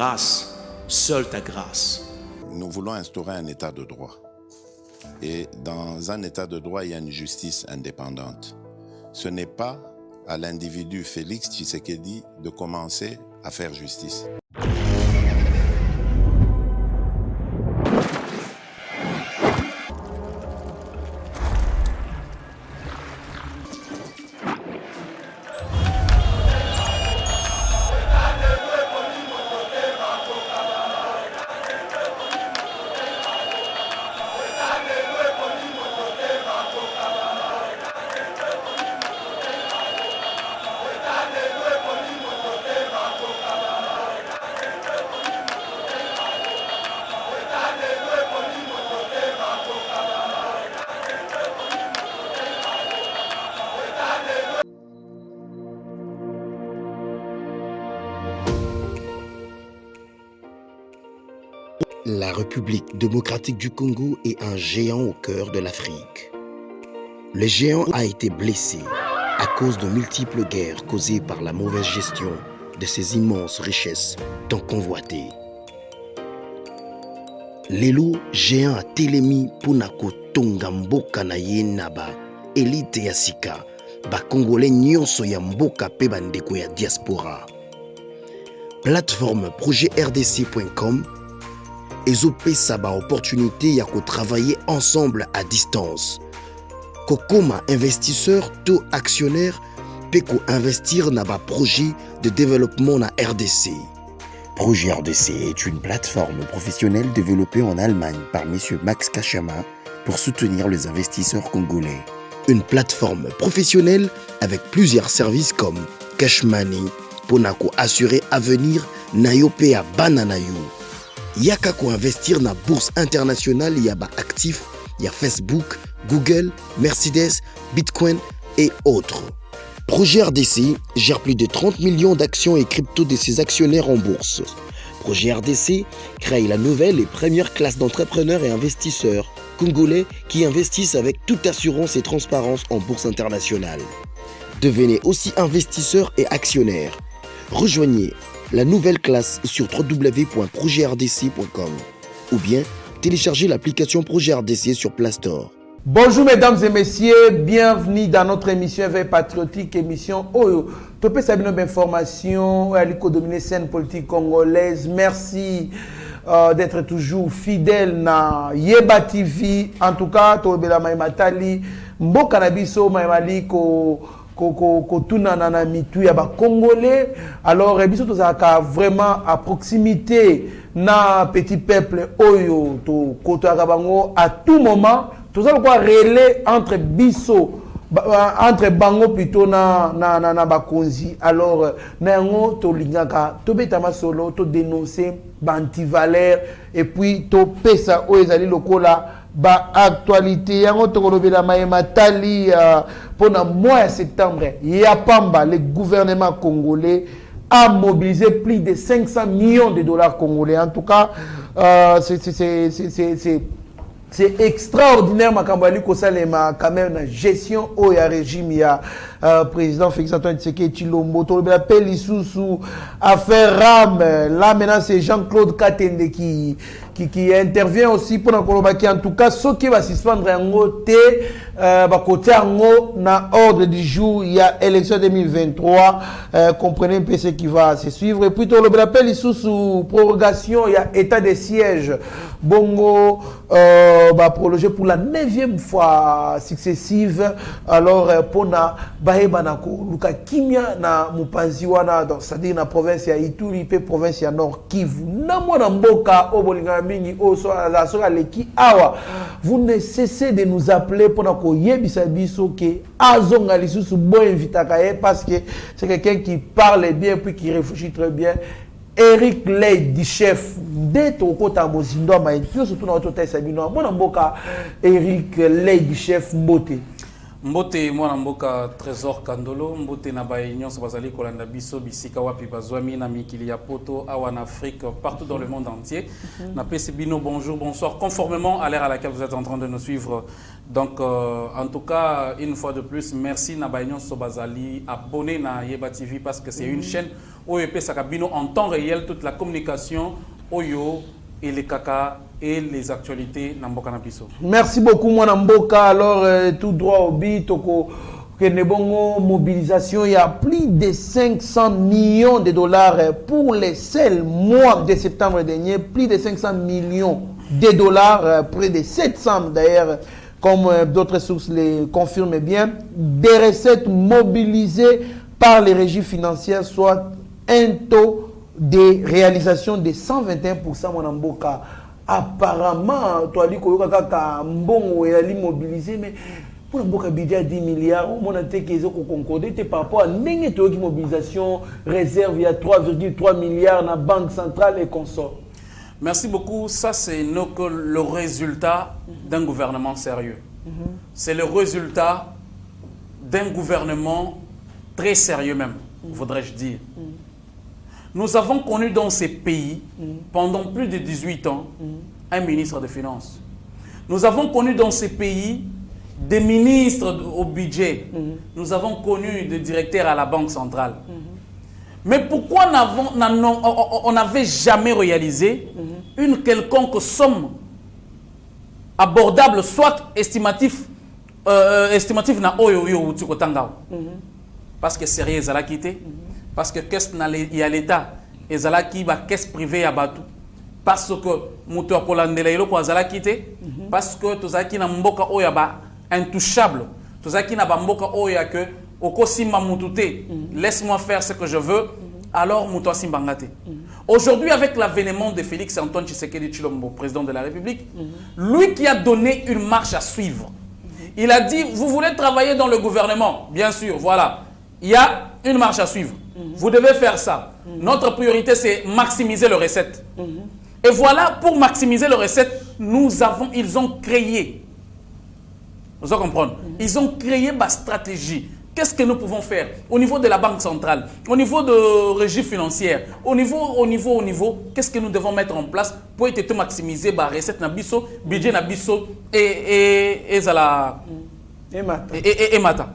grâce, seule ta grâce. Nous voulons instaurer un état de droit. Et dans un état de droit, il y a une justice indépendante. Ce n'est pas à l'individu Félix Tshisekedi de commencer à faire justice. La République démocratique du Congo est un géant au cœur de l'Afrique. Le géant a été blessé à cause de multiples guerres causées par la mauvaise gestion de ses immenses richesses tant convoitées. Lelo géant a telemi pona kotonga mboka na ye na ba élite ya sika ba congolais nyonso ya mboka pe bandeko ya diaspora. Plateforme projetrdc.com ezopesa ba opportunité ya ko travailler ensemble à distance. Kokoma investisseur to actionnaire pe ko investir na ba projet de développement na RDC. Projet RDC est une plateforme professionnelle développée en Allemagne par M. Max Kachama pour soutenir les investisseurs congolais. Une plateforme professionnelle avec plusieurs services comme Cash Money, Ponako assurer avenir Nayope à Bananayu. Yaka ko investir na bourse internationale yaba actifs, y a Facebook, Google, Mercedes, Bitcoin et autres. Projet RDC gère plus de 30 millions d'actions et crypto de ses actionnaires en bourse. Projet RDC crée la nouvelle et première classe d'entrepreneurs et investisseurs congolais qui investissent avec toute assurance et transparence en bourse internationale. Devenez aussi investisseur et actionnaire. Rejoignez la nouvelle classe sur www.projetrdc.com ou bien téléchargez l'application Projet RDC sur Play Store. Bonjour mesdames et messieurs, bienvenue dans notre émission Éveil Patriotique, émission Oyo. Topé Sabino d'information, Aliko dominer scène politique congolaise. Merci d'être toujours fidèle na Yeba TV. En tout cas, Tobela Maimatali, Mboka Nabiso Maimali kotuna na mitu ya ba congolais. Alors biso tozaka vraiment à proximité na petit peuple Oyo to kotoaka bango à tout moment. Tout ça quoi relais entre biso entre bango plutôt na bakonzi. Alors nango to lingaka to betama solo to dénoncer bantivalère et puis to pesa o ezali lokola ba actualité yango to kolobela Maimatali pendant mois de septembre ya pamba le gouvernement congolais a mobilisé plus de 500 millions de dollars congolais. En tout cas c'est extraordinaire makambali ko salema quand même la gestion au ya régime ya président Félix Antoine Tshisekedi Tshilombo to l'appel lisusu affaire RAM. Là maintenant c'est Jean-Claude Katende qui intervient aussi pour Kolobaki. En tout cas ceux qui va suspendre yango te ba côté yango na ordre du jour il y a élection 2023. Comprenez un peu ce qui va se suivre. Et puis to l'appel lisusu prorogation il y a état de siège bongo prolongé pour la 9e fois successive. Alors pour na baeba na ko luka kimia na mupanzi wana donc c'est-à-dire na province ya Ituri pe province ya Nord Kivu na mwana mboka obolinga mingi o so la so leki awa. Vous ne cessez de nous appeler pour na ko yebisa biso ke azonga lisusu bo invitaka parce que c'est quelqu'un qui parle bien puis qui réfléchit très bien. Eric Ley du chef d'être au côté de Mozindo Maïtio, surtout dans notre Sabino. Mon amboka Eric Ley du chef Mbote. Mbote mon amboka Trésor Kandolo, Mbote na baïnion sabazali kolanda biso bisika wapi bazwami na mikili ya poto awa en Afrique partout dans le monde entier. Na Bino bonjour, bonsoir conformément à l'ère à laquelle vous êtes en train de nous suivre. Donc en tout cas une fois de plus merci na baïnion sabazali abonné na Yeba TV parce que c'est une chaîne oyo pesa kabino en temps réel toute la communication oyo et les caca et les actualités na mboka na biso. Merci beaucoup mwana mboka. Alors tout droit au but toko Kenebongo mobilisation, il y a plus de 500 millions de dollars pour les seuls mois de septembre dernier, plus de 500 millions de dollars, près de 700 d'ailleurs, comme d'autres sources les confirment bien, des recettes mobilisées par les régies financières, soit un taux de réalisation de 121% Mwanamboka. Apparemment, toi dis que mbongo est mobilisé, mais pour un budget 10 milliards, on a été concordé par rapport à une mobilisation réserve, il y a 3,3 milliards dans la Banque centrale et consorts. Merci beaucoup. Ça, c'est le résultat d'un gouvernement sérieux. C'est le résultat d'un gouvernement très sérieux même, voudrais-je dire. Nous avons connu dans ces pays, pendant plus de 18 ans, un ministre des Finances. Nous avons connu dans ces pays des ministres au budget. Nous avons connu des directeurs à la Banque centrale. Mais pourquoi on n'avait jamais réalisé une quelconque somme abordable, soit estimatif na oyo parce que sérieux ça l'a quitté, parce que qu'est-ce qu'il y a l'État et ça l'a qui va caisse privée à Batou, parce que muto akolandela ilo kwa ça l'a quitté, parce que tout ça qui na mboka oyo ba intouchable, tout ça qui na ba mboka oyo que okosimba mutute, laisse-moi faire ce que je veux. Alors muto simbangate. Aujourd'hui, avec l'avènement de Félix Antoine Tshisekedi Tshilombo, président de la République, lui qui a donné une marche à suivre. Il a dit, vous voulez travailler dans le gouvernement? Bien sûr, voilà. Il y a une marche à suivre. Vous devez faire ça. Notre priorité, c'est maximiser les recettes. Et voilà, pour maximiser les recettes, ils ont créé. Vous allez comprendre. Ils ont créé ma stratégie. Qu'est-ce que nous pouvons faire au niveau de la Banque centrale, au niveau de régie financière, au niveau, qu'est-ce que nous devons mettre en place pour être maximiser la recette nabiso, budget nabiso et mata.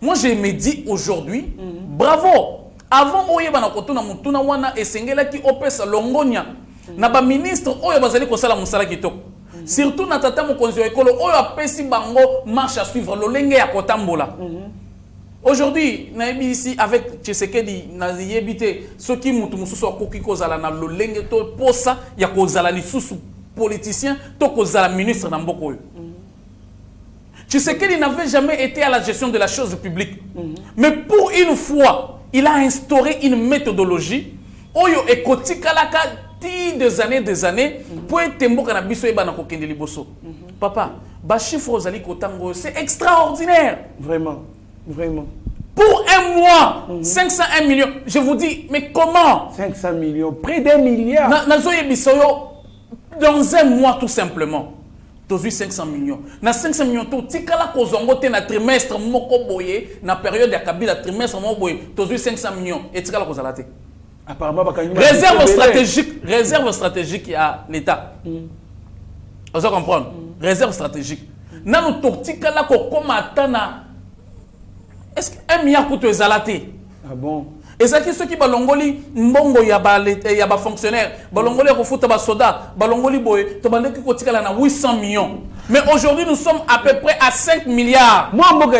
Moi, je me dis aujourd'hui, bravo. Avant, oye bana kotuna mutuna wana esengela ki opesa longonya na ba ministre oye bazali ko sala musala kitoko. Surtout na tata mokonzi ekolo oyo apesi bango marche à suivre lolenge ya kotambola. Aujourd'hui, na ici avec Tshisekedi na yebité ceux qui mutu mususu akoki kozala na lolenge to posa ya kozala lisusu politicien to kozala ministre na mboko oyo. Tshisekedi n'avait jamais été à la gestion de la chose publique. Mais pour une fois, il a instauré une méthodologie oyo ekotikalaka des années pour être mboka na biso eba na kokende liboso. Papa, ba chiffre ozali kotango, c'est extraordinaire. Vraiment, vraiment. Pour un mois, 501 millions. Je vous dis, mais comment? 500 millions, près d'un milliard. Dans un mois tout simplement. Tu as 500 millions. Dans 500 millions, tu as kozongo na trimestre moko boye, na période ya Kabila trimestre moko boye, tu as 500 millions et tu as kozalate. Réserve stratégique à l'État. Vous allez comprendre. Réserve stratégique. Nano tortika la ko komatana. Est-ce que 1 milliard coûte ezalate? Ah bon? Et ça qui ceux qui balongoli mbongo ya ba fonctionnaire, balongoli ko futa ba soda, balongoli boy, to bande ki kotika la na 800 millions. Mais aujourd'hui nous sommes à peu près à 5 milliards. Moi mboka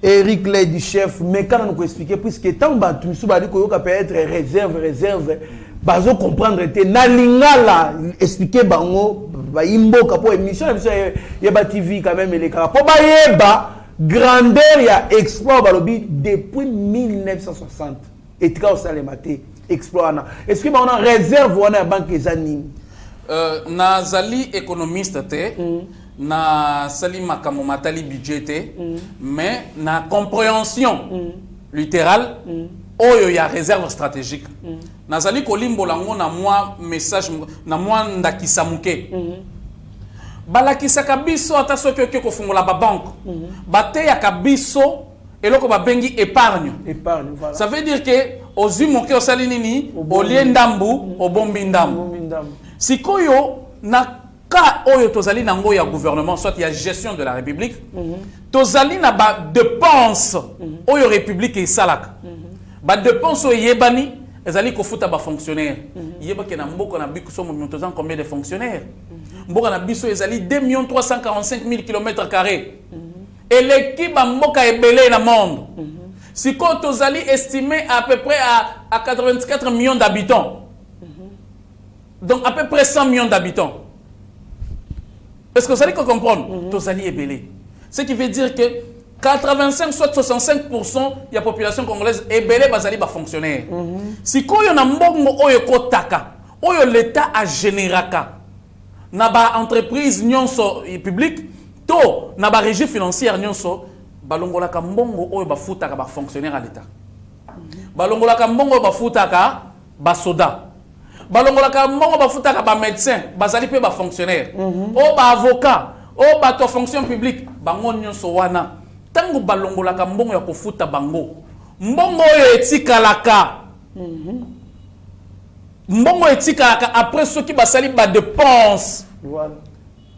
Eric Lay du chef, mais quand on nous expliquer puisque tant batu subali ko yoka peut être réserve bazo comprendre te na lingala expliquer bango ba imboka pour émission ya ba TV quand même les cas pour ba yeba grandeur ya exploit balobi depuis 1960 et quand ça les maté exploit na est-ce que on a réserve on a banque ezani na zali économiste te na sali makamo matali budget te mais na compréhension littérale oyo ya réserve stratégique na zali kolimbo lango na moi message na moi ndakisa muke balakisa kabiso ata soki oke kofungola ba banque bate ya kabiso eloko babengi épargne voilà. Ça veut dire que ozwi moke osali nini olie ndambu obombi ndambu sikoyo na ka oyo tozali nango ya gouvernement soit ya gestion de la République tozali na ba dépense oyo République esalaka ba dépense au yebani ezali ko futa ba fonctionnaire yeba ke na mboko na biso mo montozan combien de fonctionnaires mboka na biso ezali 2 345 000 km². Et l'équipe a mboka ebele na monde. Si quand tozali estimé à peu près à 84 millions d'habitants. Donc à peu près 100 millions d'habitants. Est-ce que vous allez comprendre? Tozali ebele. Ce qui veut dire que 85 soit 65% de la population congolaise ebele bazali ba fonctionnaire. Si quand y a mbongo oyo kotaka, oyo l'état a généraka na ba entreprise nyonso publique to na ba régie financière nyonso balongola ka mbongo oyo ba futaka ba fonctionnaire à l'état. Balongola ka mbongo ba futaka ba soda. Balongola ka mbongo ba futaka ba médecin, bazali pe ba fonctionnaire. O ba avocat, o ba to fonction publique, bango nyonso wana. Tango balongola ka mbongo ya kofuta bango. Mbongo oyo etikalaka. Mbongo etikalaka après ceux qui basali ba dépense. Voilà.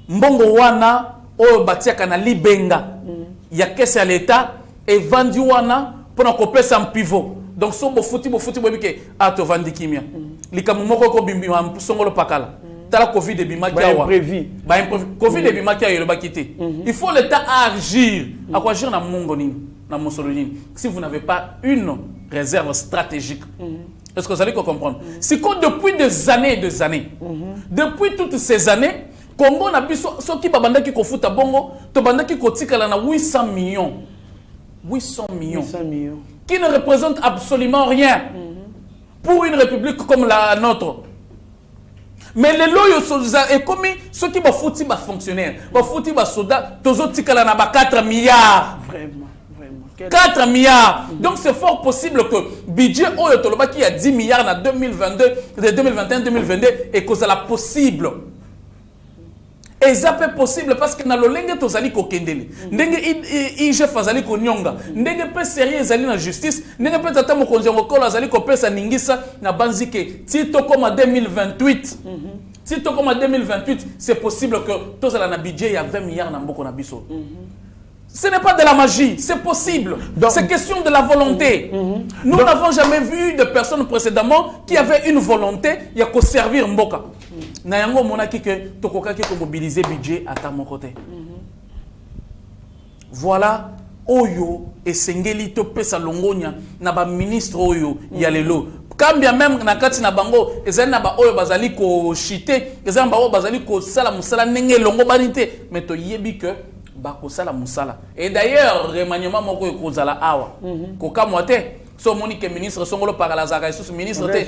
Mbongo wana oyo batiaka na libenga ya kese ya l'état et vendu wana pour couper sans pivot. Donc so bo futi bobike ato vandi kimia. Likamu moko ko bimbi songolo pakala. Tala Covid et bimakia wa. Ba imprévu. Covid et bimakia yo ba quitter. Il faut l'état agir. À quoi agir na mongo nini, na mosoloni. Si vous n'avez pas une réserve stratégique. Est-ce que vous allez comprendre? Si depuis des années et des années, depuis toutes ces années, Congo na biso soki babanda ki kofuta bongo to banda ki kotikala na 800 millions. 800 millions. Qui ne représente absolument rien pour une république comme la nôtre. Mais les loyaux soldats et comme ceux qui ba fouti ba fonctionnaires, ba fouti ba soldats, tozo tikala na ba 4 milliards. Vraiment. 4 milliards. Donc c'est fort possible que budget oyo toloba qui a 10 milliards na 2022, de 2021 2022 et que ça la possible. Et ça peut possible parce que na lolenge tozali ko kendele. Ndenge ije fazali ko nyonga. Ndenge pe sérieux zali na justice, ndenge pe tata mokonzi ngokolo azali ko pesa ningisa na banzike. Tito comme en 2028. Tito comme en 2028, c'est possible que tozala na budget ya 20 milliards na mboko na biso. Ce n'est pas de la magie, c'est possible. C'est question de la volonté. Nous n'avons jamais vu de personnes précédemment qui avaient une volonté de servir Mboka. Nayango monaki que tokoka ki ko mobiliser budget à ta mon côté. Voilà oyo esengeli to pesa longonya na ba ministre oyo ya lelo. Kambia même na kati na bango ezali na ba oyo bazali ko chiter, ezali ba oyo bazali ko sala musala nenge longo banité, mais to yebi que bakosala musala. Et d'ailleurs remaniement moko ekozala awa koka moite so monique ministre songolo par la zaga sous ministre te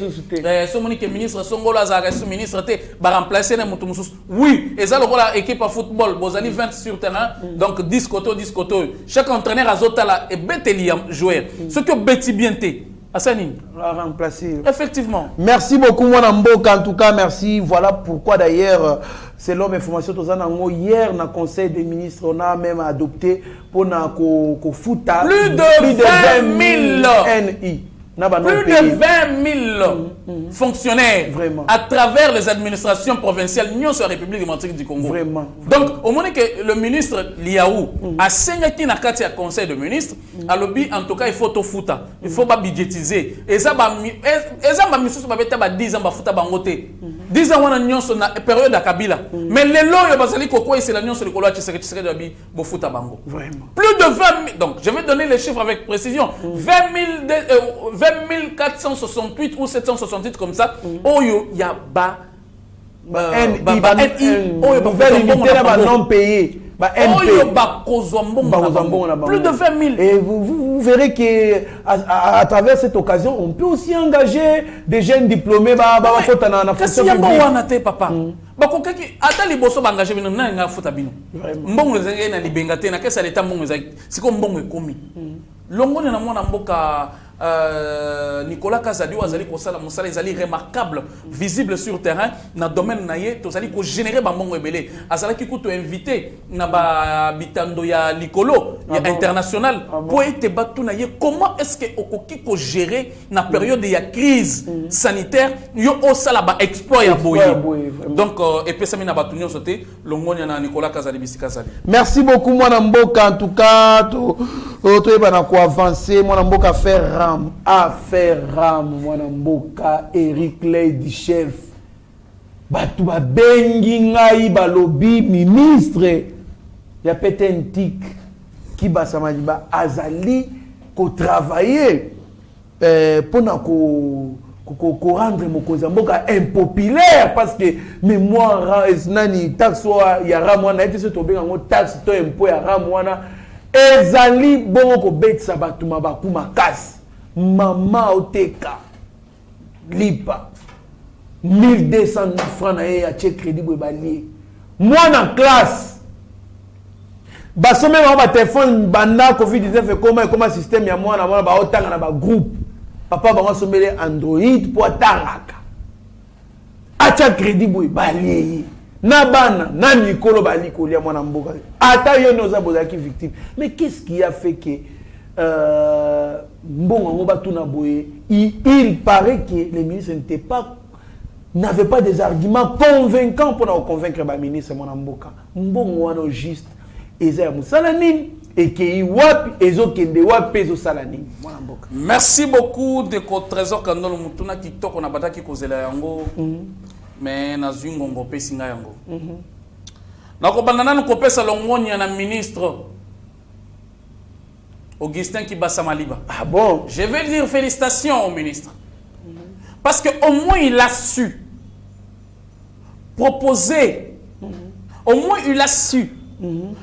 so monique ministre songolo zaga sous ministre te ba remplacer na mutu mususu. Oui, et ça lokola équipe à football bozali 20 sur terrain, donc 10 côté. Chaque entraîneur azotala et beteli joueur. Ce que beti bien te Asani la remplacer. Effectivement. Merci beaucoup mon Mboka, en tout cas merci. Voilà pourquoi d'ailleurs selon mes informations hier dans le conseil des ministres on a même adopté pour na ko futa plus de 20 000 NI. Plus de 20 000 fonctionnaires vraiment à travers les administrations provinciales de la République démocratique du Congo. Vraiment. Donc, au moment que le ministre Liaou a signé qui n'a qu'à conseil de ministres, à l'objet, en tout cas, il faut tout foutre. Il faut pas budgétiser. Et ça, va ministre va 10 ans, va foutre bangoté. 10 ans, on a une période à Kabila. Mais les lois, il va se dire que c'est la nuance de Koloa Tshisekedi de foutre bango. Vraiment. Plus de 20 000. Donc, je vais donner les chiffres avec précision. 20 468 ou 768 comme ça. Oyo ya ba nouvelle unité non payé. Plus de 20 000. Et vous verrez qu'à travers cette occasion, on peut aussi engager des jeunes diplômés. Nicolas Kazadi azali ko sala musala ezali remarquable visible sur terrain na domaine naie to zali ko générer ba mbongo ebele azala ki kuto invité na ba bitando ya likolo ya international pour être batu naie comment est-ce que okoki ko gérer na période ya crise sanitaire yo o sala ba exploit ya boye donc et pesa mina batu nyo sote longonya na Nicolas Kazadi bisika zali. Merci beaucoup mwana Mboka, en tout cas Autre bana ko avancer mwana mboka affaire ram mwana mboka Eric Lady chef batu ba bengi ngai balobi ministre ya petentik ki basamadi ba azali ko travailler pona ko rendre mokonzi mboka impopulaire parce que mémoire nani taxe ya ram wana ete se tobenga ngo taxe to impôt ya ram wana ezali bongo ko betsa batu mabaku makasi mama oteka lipa 1200 francs na ye ya che crédit boye balie mwana classe basome ba téléphone banda covid-19 ekoma système ya mwana baotanga na ba groupe papa bango somele Android po atangaka acha crédit boye balie na bana na mikolo bali kolia mwana mboka ata yo noza bozaki victime. Mais qu'est-ce qui a fait que mbongo ngo batuna boye il paraît que les ministres n'avaient pas des arguments convaincants pour convaincre ba ministre mwana mboka mbongo wana juste eza ya musala nini et wapi ezokende wapi ezosala nini mwana mboka. Merci beaucoup de ko trésor Kandolo mutuna kitoko na bataki kozela yango mais na zungongo pesinga yango na ko bandana ko pesa longonya na ministre Augustin Kibasa Maliba. Ah bon? Je vais dire félicitations au ministre. Parce que au moins il a su proposer, au moins il a su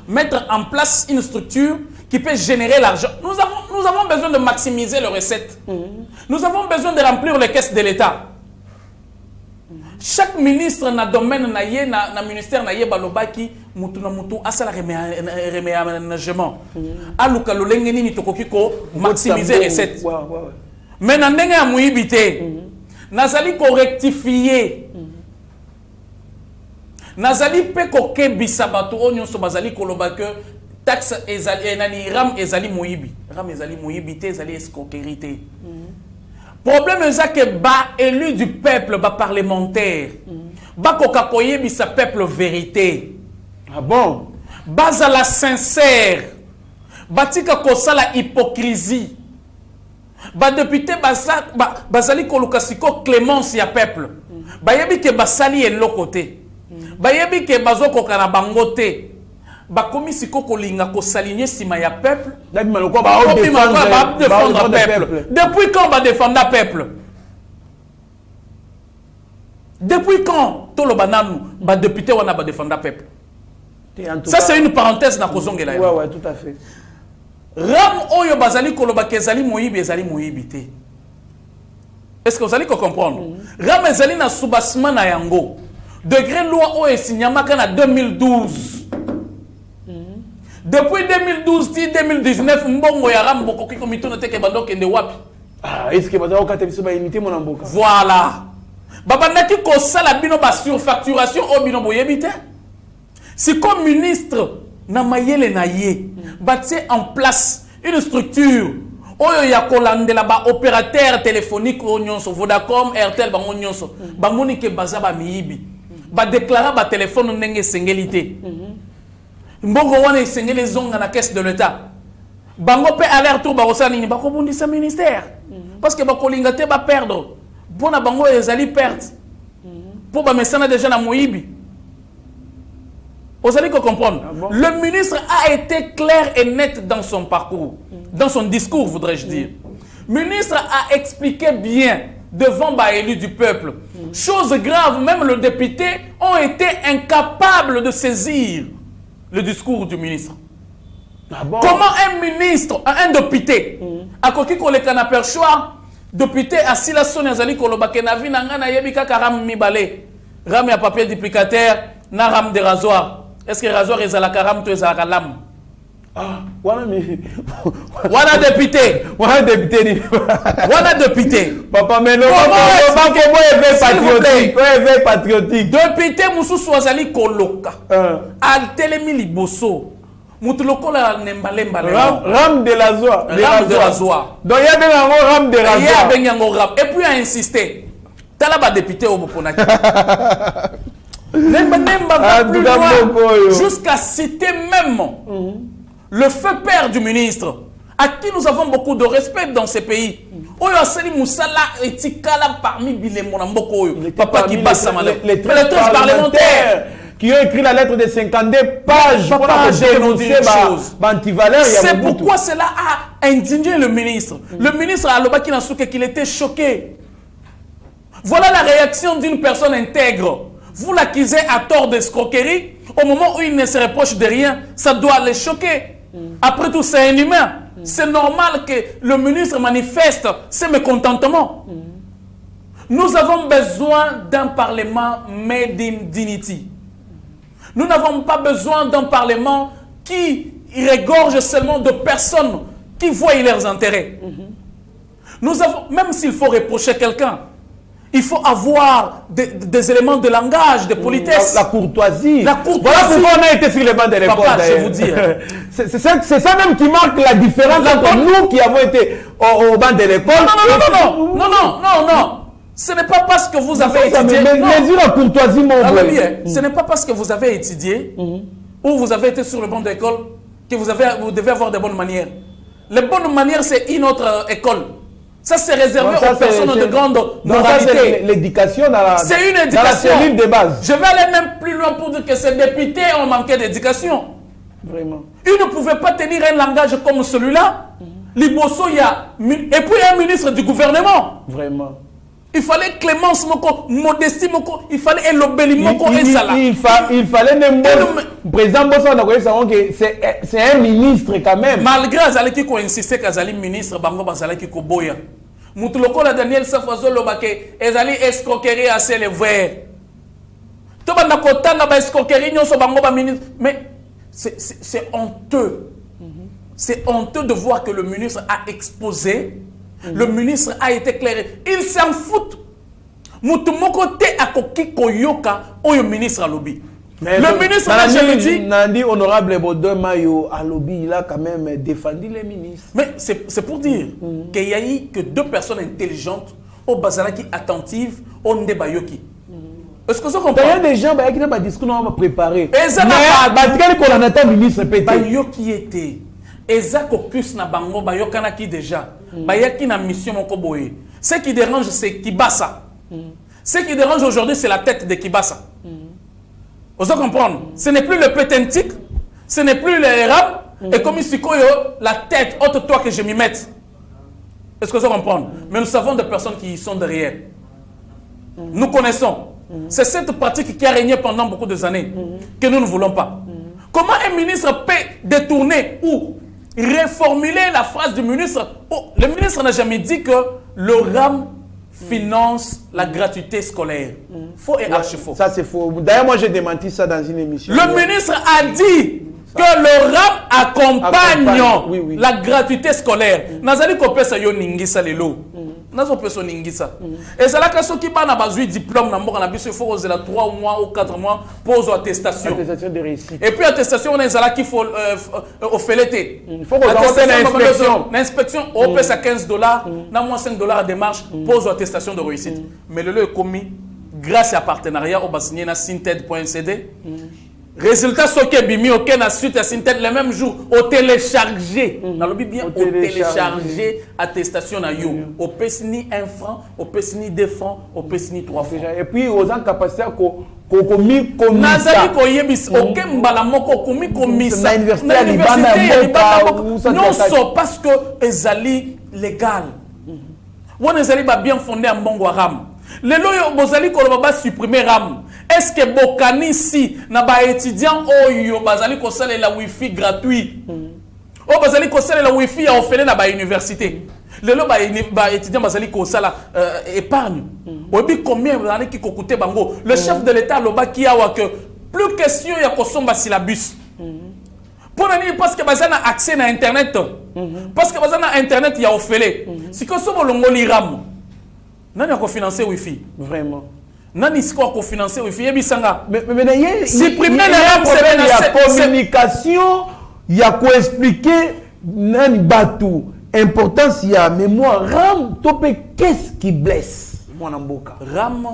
mettre en place une structure qui peut générer l'argent. Nous avons besoin de maximiser les recettes. Nous avons besoin de remplir les caisses de l'État. Chaque ministre na domaine na ye na ministère na ye balobaki mutu na mutu asala reménagement aluka lolenge nini tokoki ko maximiser recettes. Mais na ndenge ya muibité nazali ko rectifier nazali pe ko kebisa bato onyo so bazali ko loba que taxe ezali nani ram ezali muibi te ezali escroquerie. Problème est que bas élu du peuple, bas parlementaire, bas kokakoye bisa peuple vérité. Ah bon? Bas à la sincère, batika kosa la hypocrisie. Bas député basali kolukasiko clémence ya peuple. Bayebi ke basali et l'autre côté. Bayebi ke bazo kokana bangote. Bakomi siko kolinga ko s'aligner sima ya peuple. Défendre peuple. Depuis quand on va défendre peuple? Depuis quand tout le bananu ba député wana ba défendre peuple? Ça c'est une parenthèse na kozongela. Ouais, tout à fait. Ram oyo bazali koloba kezali moyibi ezali moyibité. Est-ce que vous allez comprendre? Ram ezali na soubassement na yango. Degré loi oyo signamaka na 2012. Depuis 2012 2019 mbongo ya ram bokoki komito na teke bando kende wapi. Ah, est-ce que bazao kata biso ba imiter mon mboka? Voilà. Babandaki ko sala bino ba surfacturation o bino boyebite. Si comme ministre na mayele na ye, batie en place une structure oyo ya kolandela ba opérateur téléphonique o nyonso Vodacom, Airtel bango nyonso. Bamoni ke baza ba miyibi. Ba déclarer ba téléphone ndenge sengelité. Mbongo wana esengeli zonga na caisse de l'État. Bango pe aller-retour barosa nini bakobundisa ministère. Parce que bakolinga te ba perdre. Bona bango ezali perte. Pour ba mesana déjà na moyibi. Vous allez comprendre. Ah bon? Le ministre a été clair et net dans son parcours, dans son discours, voudrais-je dire. Le ministre a expliqué bien devant les élus du peuple. Chose grave, même les députés ont été incapables de saisir le discours du ministre. Ah bon? Comment un ministre, un député, a coquille qu'on les canapés choix, député assis la sonne azali kolobake na vi nangana yebika karam mibale, ram ya papier duplicateur, na ram de rasoir. Est-ce que rasoir est à la caram, tu es à la lame? Ah, voilà, mais. Voilà député. Voilà député. Voilà député. Papa, mais non, patriotique. Député Moussou Swazali Koloka. Altelemi Liboso. Moutuloko la Nembalemba. Ram de la joie. Ram de la joie. Donc il y a bien un ram de la joie. Et puis a insisté. Talaba député au Boponaki. Nemba va plus loin jusqu'à citer même le feu père du ministre à qui nous avons beaucoup de respect dans ces pays. Oyo Asali Moussala etikala parmi Bilemo Namboko Oyo. Papa qui basse sa madame. Les 13 parlementaires qui ont écrit la lettre de 52 pages pour dénoncer antivaleur. C'est pourquoi cela a indigné le ministre. Le ministre Aloba Kinasuke qu'il était choqué. Voilà la réaction d'une personne intègre. Vous l'accusez à tort d'escroquerie. Au moment où il ne se reproche de rien, ça doit les choquer. Après tout, c'est un humain. C'est normal que le ministre manifeste ses mécontentements. Nous avons besoin d'un parlement made in dignity. Nous n'avons pas besoin d'un parlement qui regorge seulement de personnes qui voient leurs intérêts. Nous avons, même s'il faut reprocher quelqu'un, il faut avoir des éléments de langage, de politesse. La courtoisie. La courtoisie. Voilà pourquoi on a été sur les bancs de l'école. Papa, je vais vous dire. C'est ça même qui marque la différence entre nous qui avons été au banc de l'école. Non. Ce n'est pas parce que vous avez étudié. Mais la courtoisie, mon Ce n'est pas parce que vous avez étudié ou vous avez été sur le banc de l'école que vous devez avoir de bonnes manières. Les bonnes manières, c'est une autre école. Ça, c'est réservé aux personnes de grande moralité. C'est l'éducation c'est une éducation. Dans la cellule de base. Je vais aller même plus loin pour dire que ces députés ont manqué d'éducation. Vraiment. Ils ne pouvaient pas tenir un langage comme celui-là. Liboso, il y a... Et puis, un ministre du gouvernement. Vraiment. Il fallait clémence moko, modestie moko, il fallait elobeli moko et sala. Il fallait même président Bosso c'est un ministre quand même. Malgré Azali qui insisté qu'Azali ministre bango bazali qui ko boya. Mutuloko la Daniel Safazo lobake ezali escroquerie à ciel ouvert. To banda kotanga ba escroquerie nyonso bango ba ministre, mais c'est honteux. C'est honteux de voir que le ministre a exposé. Le ministre a été clair. Il s'en fout. Moutoumoko te akoki koyoka oyo ministre alobi. Le ministre a jamais dit. Nandi honorable Bodon Mayo alobi, il a quand même défendu les ministres. Mais c'est pour dire qu'il y a eu que deux personnes intelligentes au Bazalaki attentives au Ndebayoki. Est-ce que vous comprenez? Il y a des gens qui n'ont pas discours préparé. Et ça n'a pas ministre pété. Bayoki était. Eza caucus na bango bayokana ki déjà bayaki na mission moko boye. Ce qui dérange c'est Kibasa. Ce qui dérange aujourd'hui c'est la tête de Kibasa. Vous allez comprendre? Ce n'est plus le pétentique, ce n'est plus le rap et comme ici la tête haute toi que je m'y mette. Est-ce que vous allez comprendre? Mais nous savons des personnes qui y sont derrière. Nous connaissons. C'est cette pratique qui a régné pendant beaucoup d'années que nous ne voulons pas. Comment un ministre peut détourner ou reformuler la phrase du ministre? Le ministre n'a jamais dit que le RAM finance la gratuité scolaire. Faux et archi faux. Ça c'est faux. D'ailleurs, moi j'ai démenti ça dans une émission. Le ministre a dit que le RAM accompagne la gratuité scolaire. Nazali kopesa yo ningisa lelo. Nazo peso ningisa. Et c'est là que ceux qui bana bazui diplôme na mboka na biso il faut oser la 3 mois ou 4 mois pour attestation. Attestation de réussite. Et puis attestation on est là qu'il faut au félété. Il faut qu'on ait l'inspection. L'inspection on paie ça $15, na moins $5 de démarche pour attestation de réussite. Mais le est commis grâce à partenariat au basigné na Sinted.cd. Résultat, ce qui est bimi, ok, na suite à Sinted, le même jour, au téléchargé. Dans le bien, au téléchargé attestation na yo. Au pesni 1 franc, au pesni 2 francs, au pesni 3 francs. Et puis, aux gens capacité qu'on commis comme ça. Nazali ko yebis, ok, mbala moko komi komisa. Na université, non, so parce que ezali légal. On ezali ba bien fondé en bongo ram. Les loyaux bozali ko ba supprimer ram. Est-ce que bokani si na ba étudiant oyo bazali ko sala la wifi gratuit? O bazali ko sala la wifi ya ofele na ba université. Les loyaux ba étudiant bazali ko sala épargne. Obi combien bazali ki ko coûter bango? Le chef de l'état loba ki awa que plus question ya ko somba syllabus. Pour nani parce que bazana accès na internet. Parce que bazana internet ya ofele. Si ko so bolongo li ram. Nani a financer wifi? Vraiment. Nani siko ko financer wifi yebisanga. Mais supprimer les rames c'est la communication, il y a quoi expliquer nani batu importance il y a mémoire ram topé qu'est-ce qui blesse mon amboka ram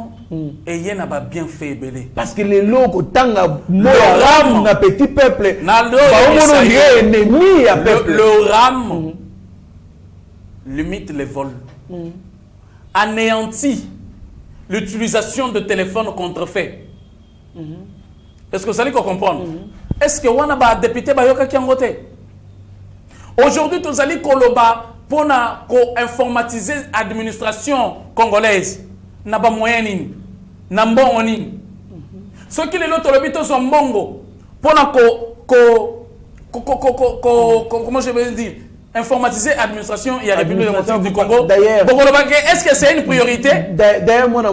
et yena ba bien fait belé parce que les locaux tanga ram na petit peuple na ennemi à peuple le ram limite les vols, anéantit l'utilisation de téléphones contrefaits. Est-ce que vous allez comprendre? Est-ce que on a député Bayoka qui en aujourd'hui, tous allez koloba pour informatiser l'administration congolaise. N'a pas moyen ni, n'a bon ni. Ce qui est l'autre le sont bongo pour comment je vais dire informatiser l'administration et la République démocratique du Congo. D'ailleurs, est-ce que c'est une priorité? D'ailleurs, moi,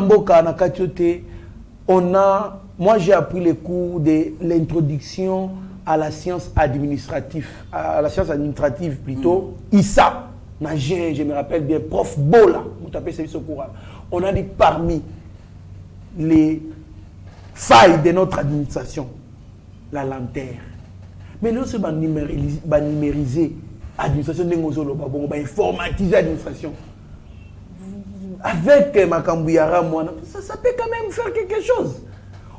moi j'ai appris les cours de l'introduction à la science administrative, plutôt, ISA. Je me rappelle bien, prof Bola, on a dit parmi les failles de notre administration, la lenteur. Mais nous sommes numériser l'administration de Ngozolo, informatiser l'administration. Avec Makambuyara, ça peut quand même faire quelque chose.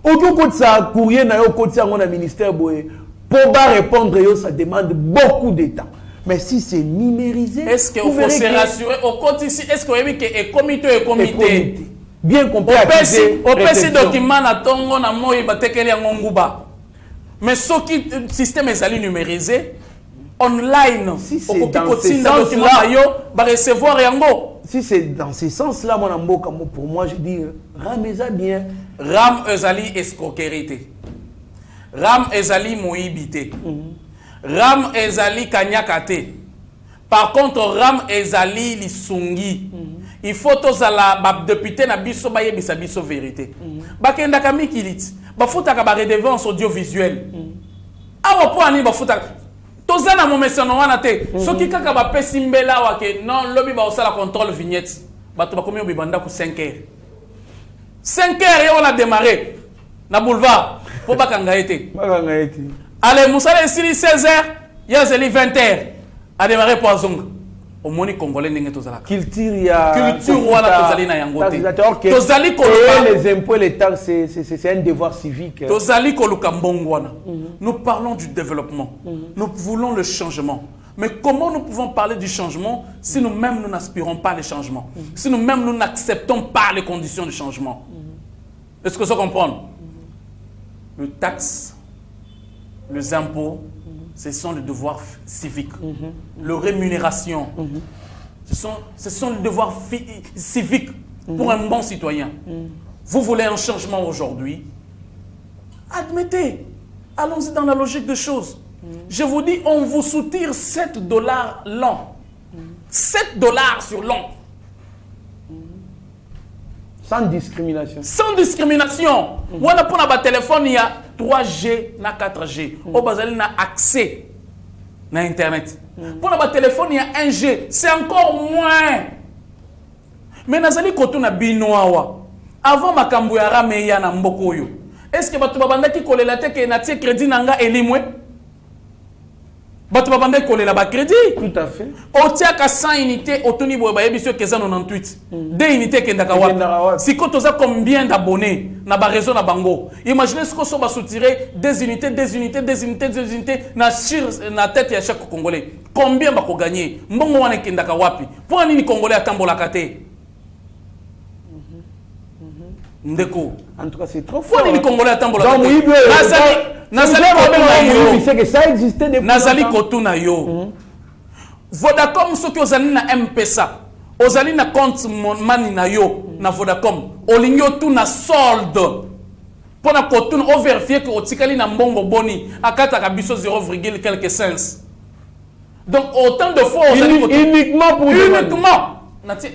Au côté ça, courrier, au ministère, pour répondre, ça demande beaucoup de temps. Mais si c'est numérisé, est-ce qu'il faut se rassurer au côté ici? Est-ce qu'il y a un comité? Bien compris. Au PC document na tongo na moi batekeli ya ngouba. Mais ce qui système est allé numérisé online. Si c'est dans ce sens-là, recevoir yango. Si c'est dans ce sens-là, pour moi, je dis RAM est bien. RAM ezali escroquerie. RAM ezali moibité. Ram ezali kanyakate. Par contre, Ram ezali lisungi. Il faut tous la député na biso baye biso vérité. Bakenda kami kiliti. Ba futa ka ba redevance audiovisuelle. Awa po ani ba futa. Tozana mo mesono wana te. Soki kaka ba pesi mbela wa ke non lobi ba osala contrôle vignette. Bato ba komi obi banda ku 5 heures. 5 heures on a démarré na boulevard. Po bakanga été. Bakanga été. Allez, Moussala est 16h, il y a 20h. A démarrer Poisson. Au moni congolais n'est pas là. Culture, ya. Culture, voilà, Tozali na yangote. Tozali Koluka. Les impôts, les taxes, c'est un devoir civique. Tozali Koluka Mbongwana. Nous parlons du développement. Nous voulons le changement. Mais comment nous pouvons parler du changement si nous-mêmes nous n'aspirons pas les changements? Si nous-mêmes nous n'acceptons pas les conditions du changement? Est-ce que ça comprend? Le taxe. Les impôts, ce sont les devoirs civiques. La rémunération, ce sont les devoirs civiques pour un bon citoyen. Vous voulez un changement aujourd'hui? Admettez. Allons-y dans la logique des choses. Je vous dis, on vous soutire $7 l'an. $7 sur l'an. Sans discrimination. Sans discrimination. On a pour notre téléphone, il y a 3G, na 4G. Au basal, il y a accès à Internet. Pour notre téléphone, il y a 1G. C'est encore moins. Mais nazali koto na binoawa. Avant makambu ya rame ya na mboko yo. Est-ce que batu babanda ki kolela te ke na tie crédit nanga elimwe? Batu babanda ki kolela ba crédit? Tout à fait. O tia ka 100 unités otoni boye ba yebiso keza 98. 2 unités kendaka wapi? Si koto za combien d'abonnés na ba réseau na bango. Imaginez ce que so ba soutirer des unités na tête ya chaque Congolais. Combien ba ko gagner? Mbongo wana kendaka wapi? Pour nini Congolais atambola kate? Ndeko. En tout cas, c'est trop fort. Les Congolais attendent ça existait depuis Nazali Kotuna yo. Vodacom, ceux qui ont na M-Pesa, aux alliés na compte mani na yo, na Vodacom, olinyo tout na solde. Pour na Kotuna, on vérifie que otikali na mbongo boni, à 4 kabiso 0, quelques cents. Donc autant de fois, uniquement pour uniquement.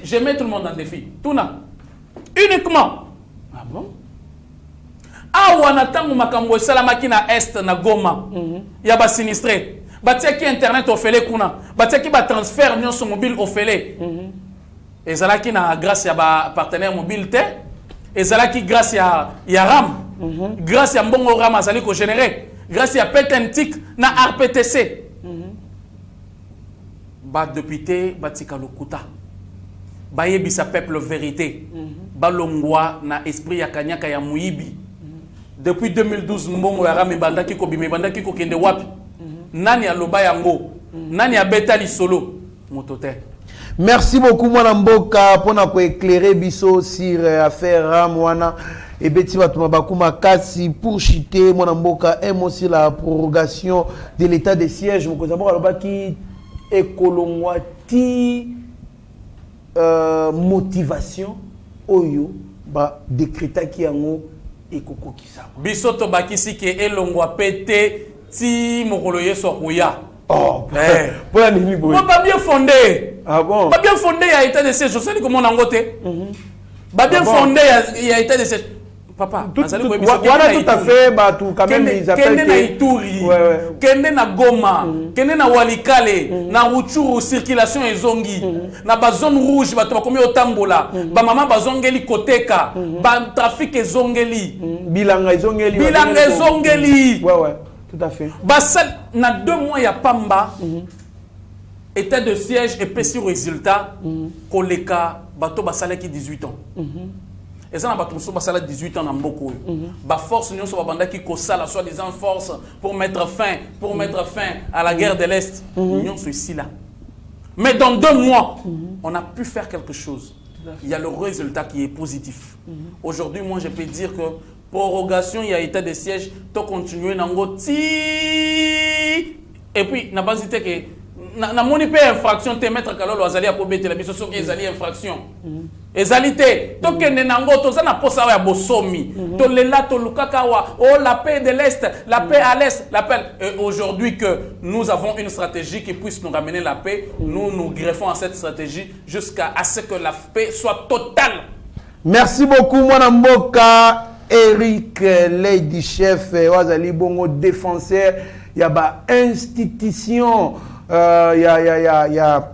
Je mets tout le monde en défi. Tout na. Uniquement. Ah bon? Awa na tango makambo salamaki na est na Goma. Ya ba sinistré. Batia ki internet ofele kuna. Batia ki ba transfert nyonso mobile ofele. Ezalaki na grâce ya ba partenaire mobile te. Ezalaki grâce ya RAM. Grâce ya mbongo RAM azali ko générer. Grâce ya PTNTIC na RPTC. Ba député batika lokuta. Bayebisa peuple vérité. Balongwa na esprit ya kanyaka ya muibi. Depuis 2012 mbongo ya rame bandaki ko bime bandaki ko kende wapi? Nani aloba yango? Nani abeta li solo? Motote. Merci beaucoup Mwana Mboka pour éclairer biso sur affaire Ramwana et Betty Batumabakuma Kasi pour chiter Mwana Mboka un mot sur la prorogation de l'état de siège. Mon cousin Mboka qui est kolongwati motivation oyo ba décréta qui yango ekoko kisama. Biso to bakisi ke elongwa pété ti mokolo yeso kuya. Oh, pour la nuit, bon. Pas bien fondé. Ah bon? Pas bien fondé, il y a état de siège. Je sais comment on a voté. Pas bien fondé, il y a état de siège. Papa, voilà tout à fait, bah tout quand même ils appellent. Kende na Ituri, kende na Goma, kende na Walikale, na Rutshuru circulation ezongi, na ba zone rouge ba to ba komi otambola, ba mama bazongeli koteka, ba trafic ezongeli, bilanga ezongeli. Bilanga ezongeli. Ouais. Tout à fait. Basal, na 2 mois, il y a Pamba, état de siège et puis sur résultat, Koleka, bateau Basala qui 18 ans. Et ça, bateau Basala 18 ans dans beaucoup. Ba force, nous sommes banda qui kosa la soi-disant force pour mettre fin à la guerre de l'Est. Nous sommes ici là. Mais dans 2 mois, on a pu faire quelque chose. Il y a le résultat qui est positif. Aujourd'hui, moi, je peux dire que prorogation, il y a état de siège, tu continues nango ti et puis n'a pas dit que na moni pe infraction te mettre kalolo azali a pobete la biso soki ezali infraction ezalité to kende nango to za na posa ya bosomi to lela to lukaka wa oh la paix de l'est, la paix à l'est, la paix. Et aujourd'hui que nous avons une stratégie qui puisse nous ramener la paix, nous nous greffons à cette stratégie jusqu'à ce que la paix soit totale. Merci beaucoup Mwana Mboka. Eric Lady Chef Wazali Bongo défenseur, il y a ba institution, il y a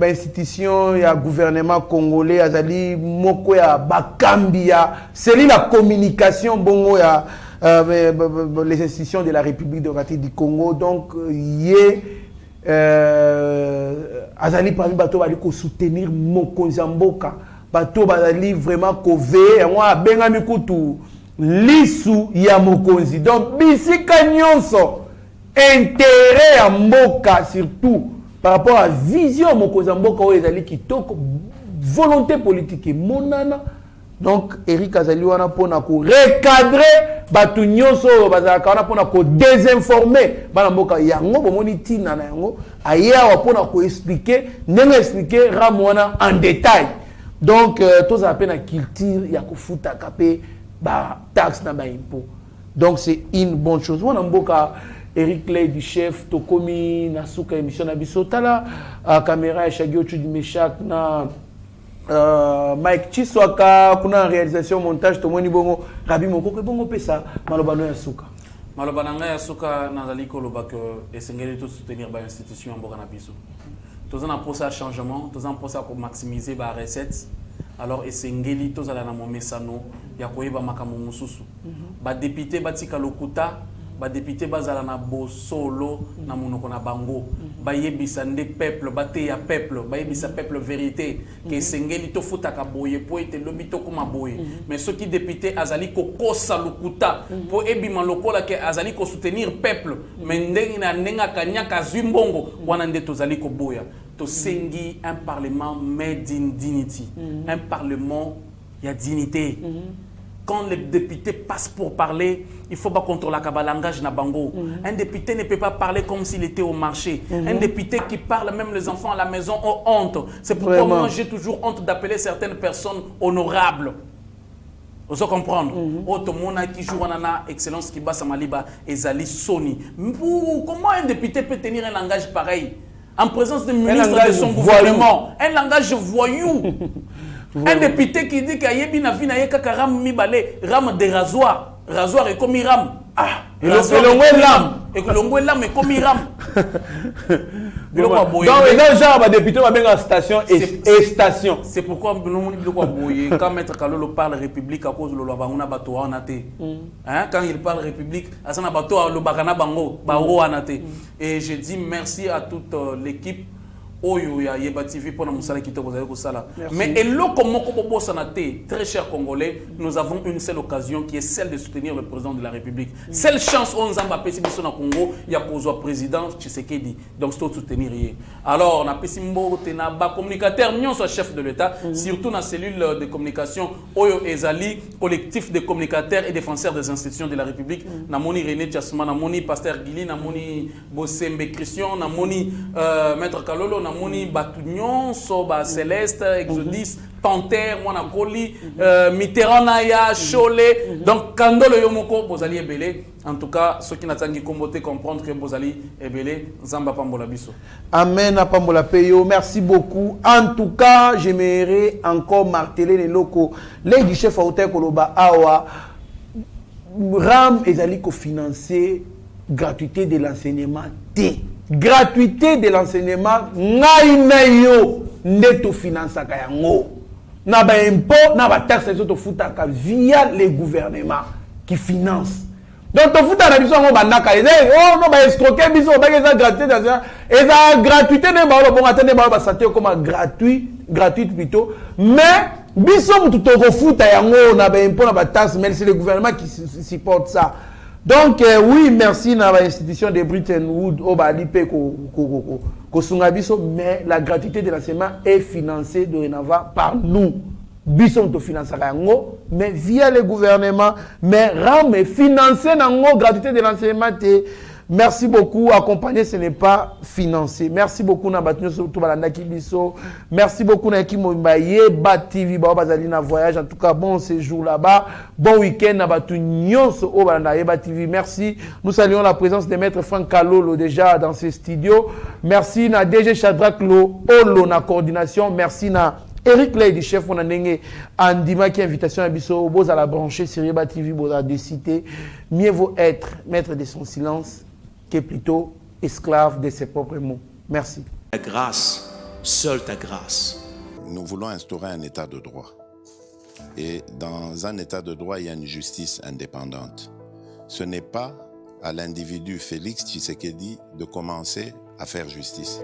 institution, il y a gouvernement congolais, Azali Moko ya Bakambia, c'est la communication Bongo ya les institutions de la République démocratique du Congo, donc yé Azali parmi bato bali ko soutenir Mokonzi Mboka. Bato bazali vraiment kové moi benga mikutu lisu ya mokonzi donc bisika nyonso intérêt ya mboka surtout par rapport à vision mokonzi mboka oyo ezali kitoko volonté politique monana donc Eric azali wana pona ko recadrer bato nyonso bazalaka wana pona ko désinformer bana mboka yango bomoni tina na yango aya wa pona ko expliquer ndenge expliquer ramona en détail. Donc, tous appellent la culture, il y a que fouta capé, bah taxe na ba impôt. Donc c'est une bonne chose. On a beaucoup Eric Lay du chef, Tokomi Nasuka émission na bisotala, caméra et Shagio du Meshak na Mike Chiswaka, kuna réalisation montage tomoni bongo Rabi Moko ke bongo pesa malobano ya suka. Malobananga ya suka nazali koloba que esengeli tout soutenir ba institution mboka na biso. Tous en pour ça changement, tous en pour ça pour maximiser la recette. Alors esengeli tous ala na momesano ya koyeba makambo mususu. Ba député batika lokuta, ba député bazala na bosolo na monoko na bango. Ba yebisa nde peuple, bate ya peuple, ba yebisa peuple vérité que esengeli to futaka boye po ete lobi to kuma boye. Mais ceux qui député azali ko kosa lokuta po ebima lokola ke azali ko soutenir peuple, mais ndenge na nenga kanyaka zwimbongo wana nde tozali ko boya. To sengi un parlement made in dignity, un parlement il y a dignité. Quand les députés passent pour parler, il ne faut pas contrôler le langage na bango. Un député ne peut pas parler comme s'il était au marché. Un député qui parle, même les enfants à la maison ont honte. C'est pourquoi moi j'ai toujours honte d'appeler certaines personnes honorables. Vous allez comprendre. Automona qui joue en excellence qui bat sa maliba ezali soni. Comment un député peut tenir un langage pareil en présence du ministre de son gouvernement? Un langage voyou. Un député qui dit qu'il y a une vie qui ram mibale, ram de rasoir. Rasoir est comme ram. Ah, et l'ongwe lam est comme ram. Donc, les gens, les députés vont bien en station et station. C'est pourquoi quand Maître Kalolo parle République à cause de la Bangona Bato Anate. Quand il parle République, Asana Bato le Bagana Bango, Baro Anate. Et je dis merci à toute l'équipe. Oyo ya Yeba TV pour nous saler qui te vous avez sala. Mais et là comme Kobo Sanate, très chers Congolais, nous avons une seule occasion qui est celle de soutenir le président de la République. Seule chance on zamba pesibiso na Congo, il y a kozwa président Tshisekedi. Donc c'est soutenir. Alors on a pesimbo tena ba communicateur nion soit chef de l'État, surtout dans la cellule de communication Oyo Ezali, collectif de communicateurs et défenseurs des institutions de la République. Namoni René Tchassuma, Namoni Pasteur Guili, Namoni Bossembe Christian, Namoni Maître Kalolo, Namoni Batunion, Soba Céleste, Exodus, Panthère, Mwanakoli, Mitterrand Naya, Cholet. Donc, Kandolo Yomoko, Bozali Ebele. En tout cas, ceux qui n'attendent pas comprendre que Bozali Ebele, Zamba Pambola Biso. Amen à Pambola Peyo. Merci beaucoup. En tout cas, j'aimerais encore marteler les locaux. Les chefs Aouté Koloba Awa, RAM Ezali ko financer gratuité de l'enseignement T. Gratuité de l'enseignement Naïnayo Neto finance Kayango. Na ba impôt, na ba taxe to futaka via les gouvernements qui financent. Donc to futa na biso ngo bandaka oh non ba escroquer biso ba eza gratuité dans eza gratuité ne ba bon atteindre ba santé comme gratuite plutôt mais biso mutu to ko futa yango na ba impôt na ba taxe mais c'est le gouvernement qui supporte ça. Donc oui, merci na l'institution de Bretton Woods au Balipe ko sungabiso, mais la gratuité de l'enseignement est financée dorénavant par nous. Bison to finance rango, mais via le gouvernement, mais ram est financé nango gratuité de l'enseignement. Merci beaucoup. Accompagner, ce n'est pas financé. Merci beaucoup na batnu surtout balanda kibiso. Merci beaucoup na Kimo Mbaye, Bat TV, bazali na voyage. En tout cas, bon séjour là-bas, bon week-end na battu nyonso au balanda Bat TV. Merci. Nous saluons la présence de maître Franck Kalolo déjà dans ces studios. Merci na DG Shadrack Lo Olo na coordination. Merci na Eric Lady, chef on a n'engé Andima qui invitation à Bisso, Boz à la brancher sur Yeba TV, Boz à décider. Mieux vaut être maître de son silence que plutôt esclave de ses propres mots. Merci. Ta grâce, seule ta grâce. Nous voulons instaurer un état de droit. Et dans un état de droit, il y a une justice indépendante. Ce n'est pas à l'individu Félix Tshisekedi de commencer à faire justice.